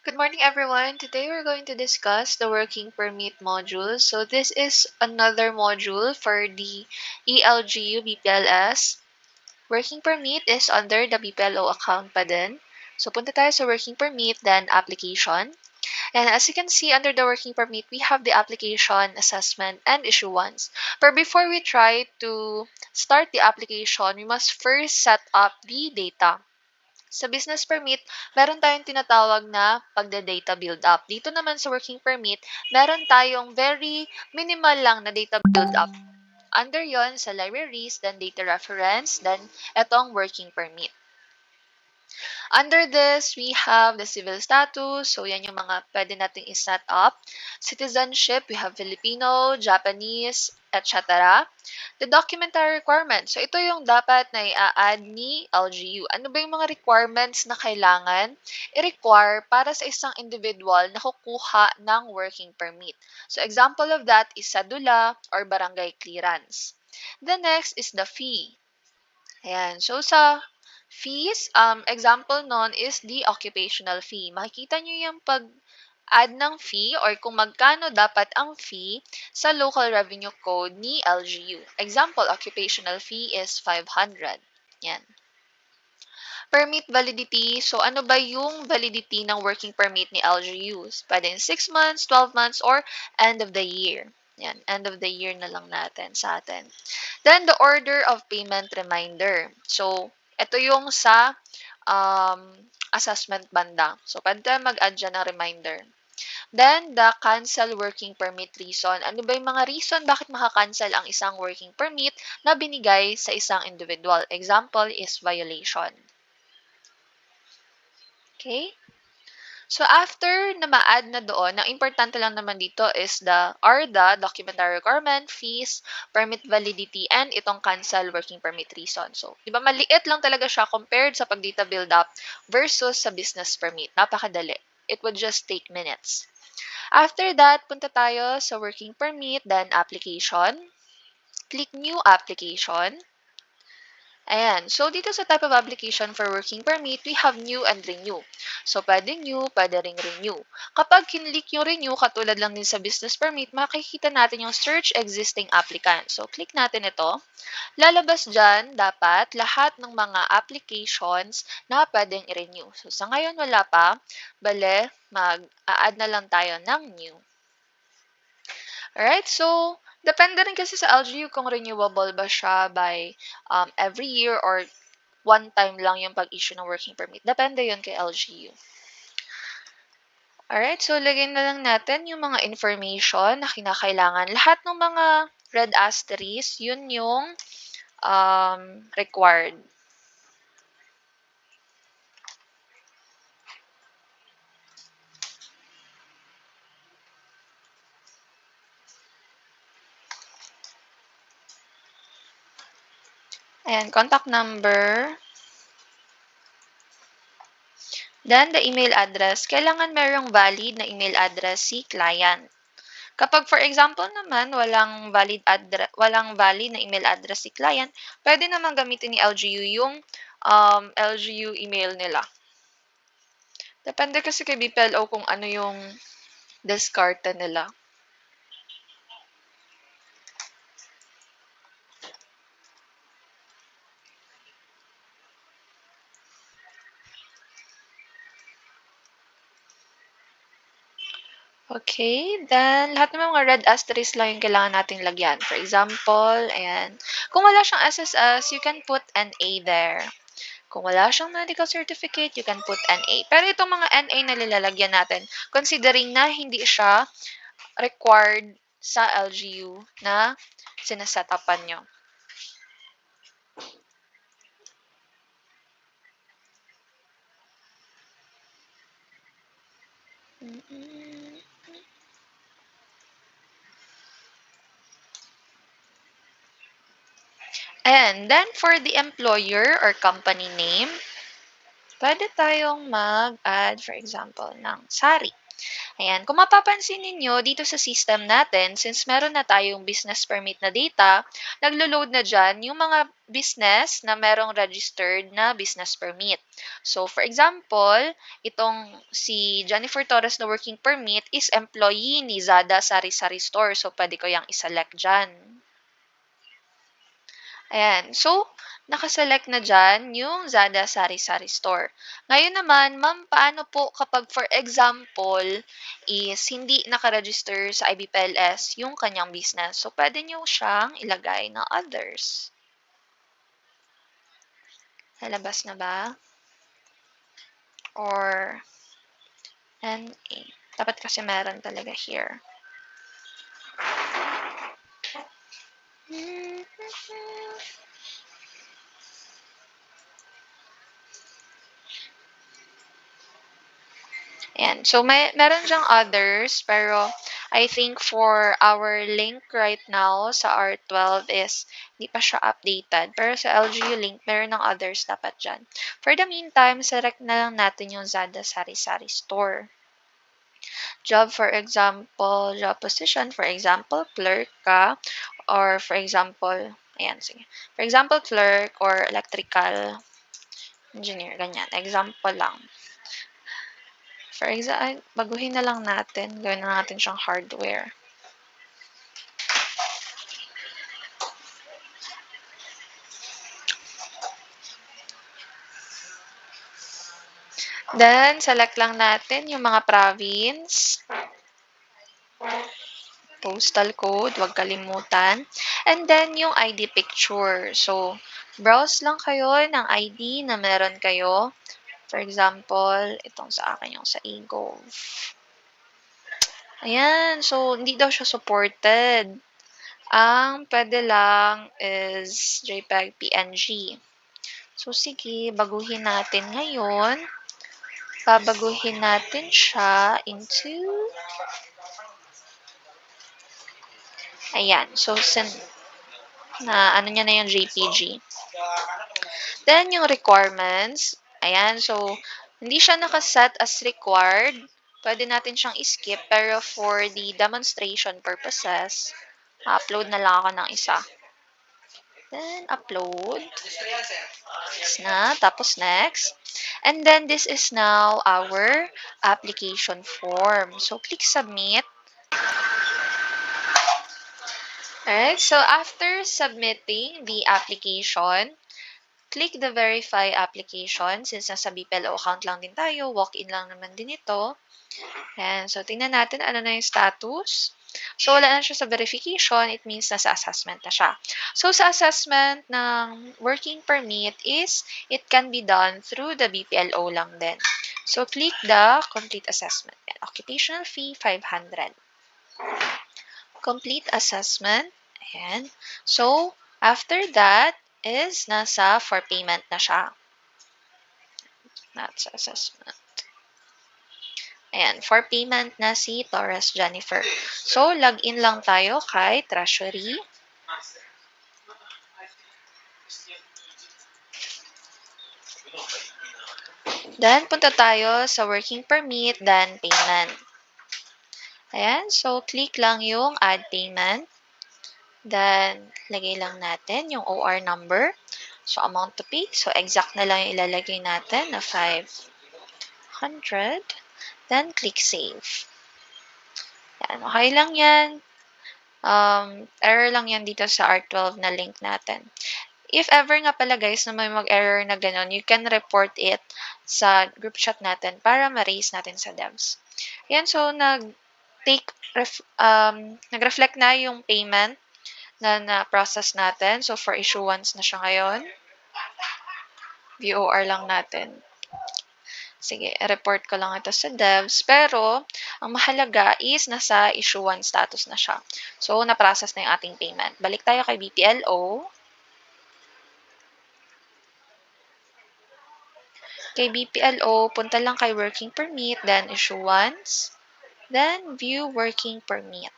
Good morning, everyone. Today we're going to discuss the working permit module. So this is another module for the ELGU BPLS. Working permit is under the BPLO account pa din. So punta tayo sa working permit, then application. And as you can see, under the working permit, we have the application, assessment, and issuance. But before we try to start the application, we must first set up the data. Sa business permit, meron tayong tinatawag na pagda-data build-up. Dito naman sa working permit, meron tayong very minimal lang na data build-up. Under yon sa libraries, then data reference, then etong working permit. Under this, we have the civil status. So, yan yung mga pwede nating i-set up. Citizenship, we have Filipino, Japanese, etc. The documentary requirements. So, ito yung dapat na i-add ni LGU. Ano ba yung mga requirements na kailangan i-require para sa isang individual na kukuha ng working permit? So, example of that is sadula or barangay clearance. The next is the fee. Ayan. So, sa fees, example nun is the occupational fee. Makikita nyo yung pag-add ng fee or kung magkano dapat ang fee sa local revenue code ni LGU. Example, occupational fee is 500. Yan. Permit validity. So, ano ba yung validity ng working permit ni LGU? Pwede 6 months, 12 months, or end of the year. Yan, end of the year na lang natin sa atin. Then, the order of payment reminder. So, ito yung sa assessment banda. So, pwede tayo mag-add dyan ng reminder. Then, the cancel working permit reason. Ano ba yung mga reason bakit makakancel ang isang working permit na binigay sa isang individual? Example is violation. Okay? So, after na ma-add na doon, ang importante lang naman dito is the documentary requirement, fees, permit validity, and itong cancel working permit reason. So, di ba maliit lang talaga siya compared sa pag-data build-up versus sa business permit. Napakadali. It would just take minutes. After that, punta tayo sa working permit, then application. Click new application. Ayan. So, dito sa type of application for working permit, we have new and renew. So, pwede new, pwede ring renew. Kapag kinlik yung renew, katulad lang din sa business permit, makikita natin yung search existing applicant. So, click natin ito. Lalabas dyan, dapat, lahat ng mga applications na pwedeng i-renew. So, sa ngayon, wala pa. Bale, mag-add na lang tayo ng new. Alright, so, depende rin kasi sa LGU kung renewable ba siya by every year or one time lang yung pag-issue ng working permit. Depende yun kay LGU. Alright, so lagyan na lang natin yung mga information na kinakailangan. Lahat ng mga red asterisk, yun yung required. Ayan, contact number. Then, the email address. Kailangan merong valid na email address si client. Kapag, for example naman, walang valid na email address si client, pwede naman gamitin ni LGU yung LGU email nila. Depende kasi kay BPLO kung ano yung diskarte nila. Okay, then lahat ng mga red asterisk lang yung kailangan nating lagyan. For example, ayan. Kung wala siyang SSS, you can put NA there. Kung wala siyang medical certificate, you can put NA. Pero itong mga NA na nilalagyan natin, considering na hindi siya required sa LGU na sinasetapan nyo. And then for the employer or company name, pwede tayong mag-add, for example, ng Sari. Ayan, kung mapapansin ninyo, dito sa system natin, since meron na tayong business permit na data, naglo-load na dyan yung mga business na merong registered na business permit. So, for example, itong si Jennifer Torres na working permit is employee ni Zada Sari-Sari Store. So, pwede ko yung iselect dyan. Ayan. So, nakaselect na dyan yung Zada Sari-Sari Store. Ngayon naman, ma'am, paano po kapag for example is hindi nakaregister sa IBPLS yung kanyang business? So, pwede nyo siyang ilagay na others. Lalabas na ba? Or NA. Dapat kasi meron talaga here. Ayan. So, meron siyang others, pero I think for our link right now sa R12 is hindi pa siya updated. Pero sa LGU link, meron ng others dapat dyan. For the meantime, select na lang natin yung Zada Sari-Sari Store. Job, for example, job position, for example, clerk ka, or for example, ayan, sige. For example, clerk or electrical engineer, ganyan. Example lang. For example, baguhin na lang natin. Gawin na natin siyang hardware. Then, select lang natin yung mga province. Postal code, huwag kalimutan. And then, yung ID picture. So, browse lang kayo ng ID na meron kayo. For example, itong sa akin yung sa eGov. Ayan. So, hindi daw siya supported. Ang pwede lang is JPEG, PNG. So, sige, baguhin natin ngayon. Babaguhin natin siya into ayan. So, na ano niya na yung JPG. Then, yung requirements. Ayan. So, hindi siya nakaset as required. Pwede natin siyang skip. Pero for the demonstration purposes, upload na lang ako ng isa. Then, upload. Yes na. Tapos, next. And then, this is now our application form. So, click submit. Alright, so after submitting the application, click the verify application. Since nasa BPLO account lang din tayo, walk-in lang naman din ito. Ayan, so tingnan natin ano na yung status. So wala na siya sa verification, it means nasa assessment na siya. So sa assessment ng working permit is, it can be done through the BPLO lang din. So click the complete assessment. Ayan, occupational fee, 500. Complete assessment. Ayan. So, after that is nasa for payment na siya. That's assessment. Ayan. For payment na si Torres Jennifer. So, login lang tayo kay Treasury. Then, punta tayo sa working permit, then payment. Ayan. So, click lang yung add payment. Then, lagay lang natin yung OR number. So, amount to pay. So, exact na lang yung ilalagay natin na 500. Then, click save. Yan. Okay lang yan. Error lang yan dito sa R12 na link natin. If ever nga pala guys na may mag-error na ganon, you can report it sa group chat natin para ma-raise natin sa devs. Yan. So, nag-reflect na yung payment na na-process natin. So, for issuance na siya ngayon. VOR lang natin. Sige, report ko lang ito sa devs. Pero, ang mahalaga is nasa issuance status na siya. So, na-process na yung ating payment. Balik tayo kay BPLO. Kay BPLO, punta lang kay working permit, then issuance, then view working permit.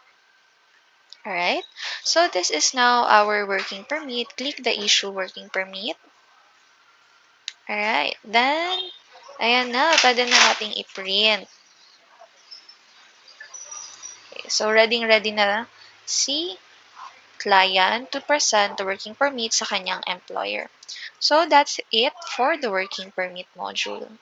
Alright? So, this is now our working permit. Click the issue working permit. Alright. Then, ayan na. Pwede na nating i-print. Okay, so, ready na si client to present the working permit sa kanyang employer. So that's it for the working permit module.